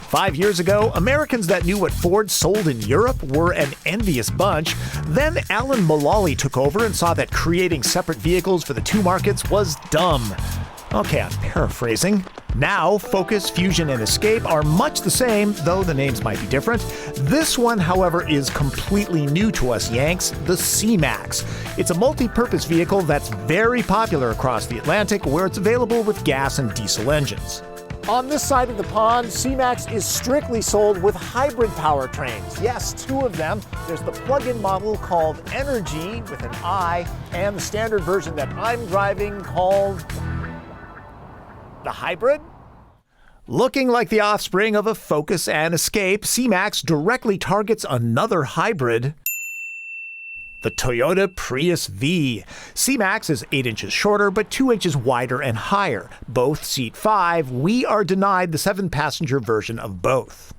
5 years ago, Americans that knew what Ford sold in Europe were an envious bunch. Then Alan Mulally took over and saw that creating separate vehicles for the two markets was dumb. Okay, I'm paraphrasing. Now, Focus, Fusion, and Escape are much the same, though the names might be different. This one, however, is completely new to us Yanks, the C-Max. It's a multi-purpose vehicle that's very popular across the Atlantic, where it's available with gas and diesel engines. On this side of the pond, C-Max is strictly sold with hybrid powertrains. Yes, two of them. There's the plug-in model called Energy with an I, and the standard version that I'm driving called the Hybrid? Looking like the offspring of a Focus and Escape, C-Max directly targets another hybrid, the Toyota Prius V. C-Max is 8 inches shorter, but 2 inches wider and higher. Both seat 5, we are denied the 7-passenger version of both.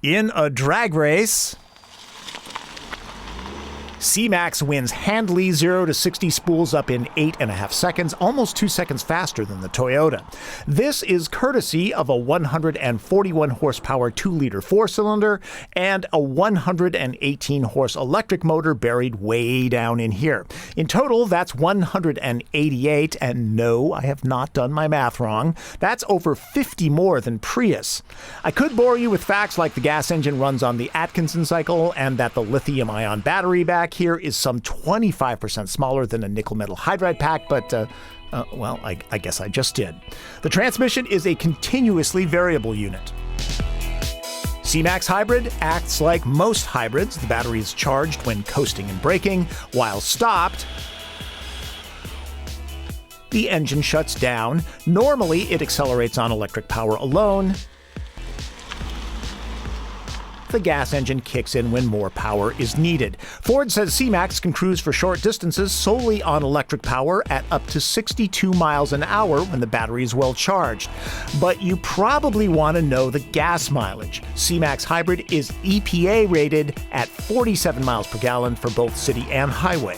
In a drag race, C-Max wins handily 0 to 60 spools up in 8.5 seconds, almost 2 seconds faster than the Toyota. This is courtesy of a 141 horsepower 2-liter 4-cylinder and a 118 horse electric motor buried way down in here. In total, that's 188, and no, I have not done my math wrong. That's over 50 more than Prius. I could bore you with facts like the gas engine runs on the Atkinson cycle and that the lithium-ion battery back here is some 25% smaller than a nickel metal hydride pack, but well, I guess I just did. The transmission is a continuously variable unit. C-Max Hybrid acts like most hybrids. The battery is charged when coasting and braking. While stopped, the engine shuts down. Normally, it accelerates on electric power alone. The gas engine kicks in when more power is needed. Ford says C-Max can cruise for short distances solely on electric power at up to 62 miles an hour when the battery is well charged. But you probably want to know the gas mileage. C-Max Hybrid is EPA rated at 47 miles per gallon for both city and highway.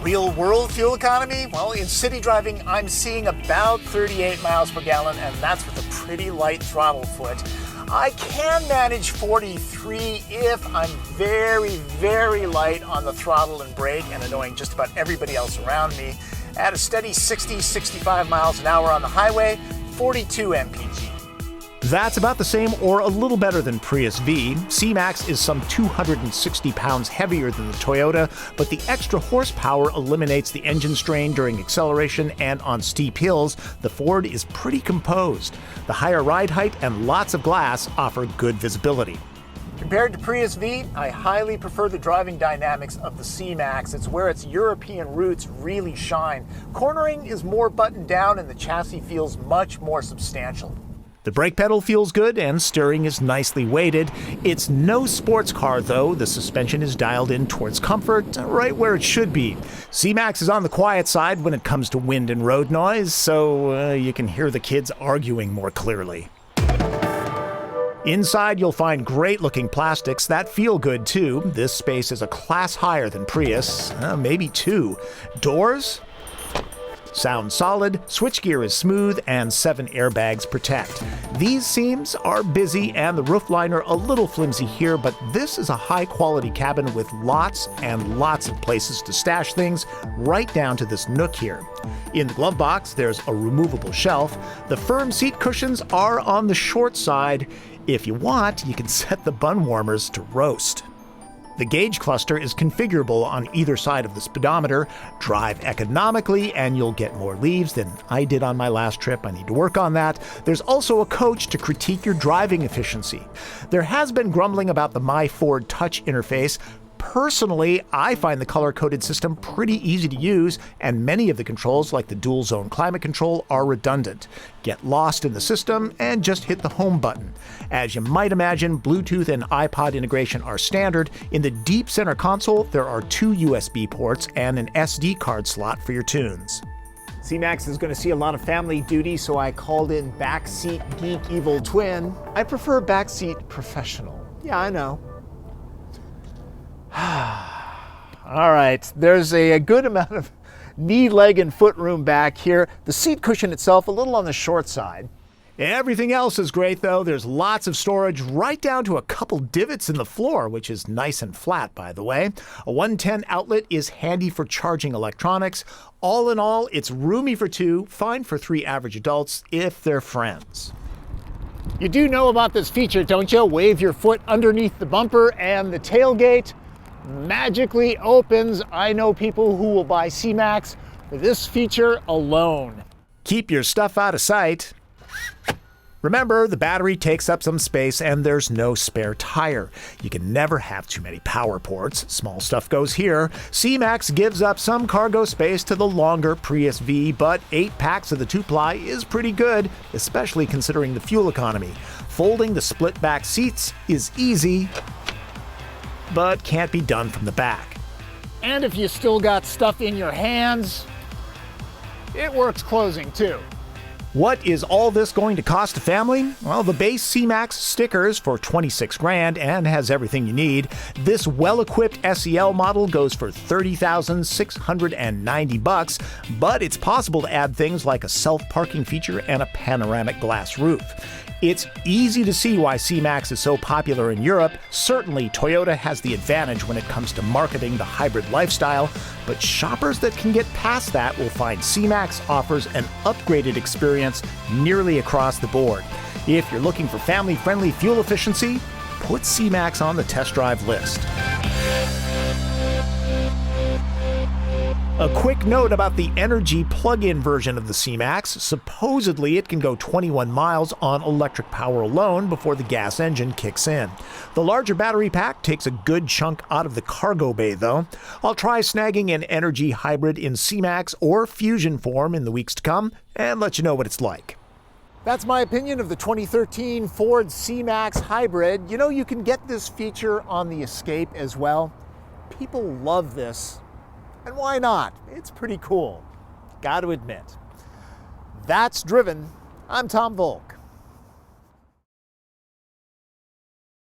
Real-world fuel economy? Well, in city driving, I'm seeing about 38 miles per gallon, and that's with a pretty light throttle foot. I can manage 43 if I'm very, very light on the throttle and brake and annoying just about everybody else around me. At a steady 60-65 miles an hour on the highway, 42 mpg. That's about the same or a little better than Prius V. C-Max is some 260 pounds heavier than the Toyota, but the extra horsepower eliminates the engine strain during acceleration, and on steep hills, the Ford is pretty composed. The higher ride height and lots of glass offer good visibility. Compared to Prius V, I highly prefer the driving dynamics of the C-Max. It's where its European roots really shine. Cornering is more buttoned down and the chassis feels much more substantial. The brake pedal feels good and steering is nicely weighted. It's no sports car though. The suspension is dialed in towards comfort, right where it should be. C-Max is on the quiet side when it comes to wind and road noise, so you can hear the kids arguing more clearly. Inside, you'll find great-looking plastics that feel good, too. This space is a class higher than Prius, maybe 2. Doors? Sound solid, switchgear is smooth, and 7 airbags protect. These seams are busy and the roof liner a little flimsy here, but this is a high-quality cabin with lots and lots of places to stash things, right down to this nook here. In the glove box, there's a removable shelf. The firm seat cushions are on the short side. If you want, you can set the bun warmers to roast. The gauge cluster is configurable on either side of the speedometer. Drive economically and you'll get more leaves than I did on my last trip. I need to work on that. There's also a coach to critique your driving efficiency. There has been grumbling about the My Ford Touch interface. Personally, I find the color-coded system pretty easy to use, and many of the controls, like the dual-zone climate control, are redundant. Get lost in the system and just hit the home button. As you might imagine, Bluetooth and iPod integration are standard. In the deep center console, there are 2 USB ports and an SD card slot for your tunes. C-Max is going to see a lot of family duty, so I called in Backseat Geek Evil Twin. I prefer Backseat Professional. Yeah, I know. All right, there's a good amount of knee, leg, and foot room back here. The seat cushion itself a little on the short side. Everything else is great though. There's lots of storage right down to a couple divots in the floor, which is nice and flat, by the way. A 110 outlet is handy for charging electronics. All in all, it's roomy for two, fine for three average adults if they're friends. You do know about this feature, don't you? Wave your foot underneath the bumper and the tailgate magically opens. I know people who will buy C-Max for this feature alone. Keep your stuff out of sight. Remember, the battery takes up some space and there's no spare tire. You can never have too many power ports. Small stuff goes here. C-Max gives up some cargo space to the longer Prius V, but 8 packs of the 2-ply is pretty good, especially considering the fuel economy. Folding the split back seats is easy, but can't be done from the back. And if you still got stuff in your hands, it works closing too. What is all this going to cost a family? Well, the base C-Max stickers for $26,000 and has everything you need. This well-equipped SEL model goes for $30,690, but it's possible to add things like a self-parking feature and a panoramic glass roof. It's easy to see why C-Max is so popular in Europe. Certainly, Toyota has the advantage when it comes to marketing the hybrid lifestyle, but shoppers that can get past that will find C-Max offers an upgraded experience nearly across the board. If you're looking for family-friendly fuel efficiency, put C-Max on the test drive list. A quick note about the energy plug-in version of the C-Max. Supposedly, it can go 21 miles on electric power alone before the gas engine kicks in. The larger battery pack takes a good chunk out of the cargo bay, though. I'll try snagging an energy hybrid in C-Max or Fusion form in the weeks to come and let you know what it's like. That's my opinion of the 2013 Ford C-Max Hybrid. You know, you can get this feature on the Escape as well. People love this. And why not? It's pretty cool, got to admit. That's Driven. I'm Tom Voelk.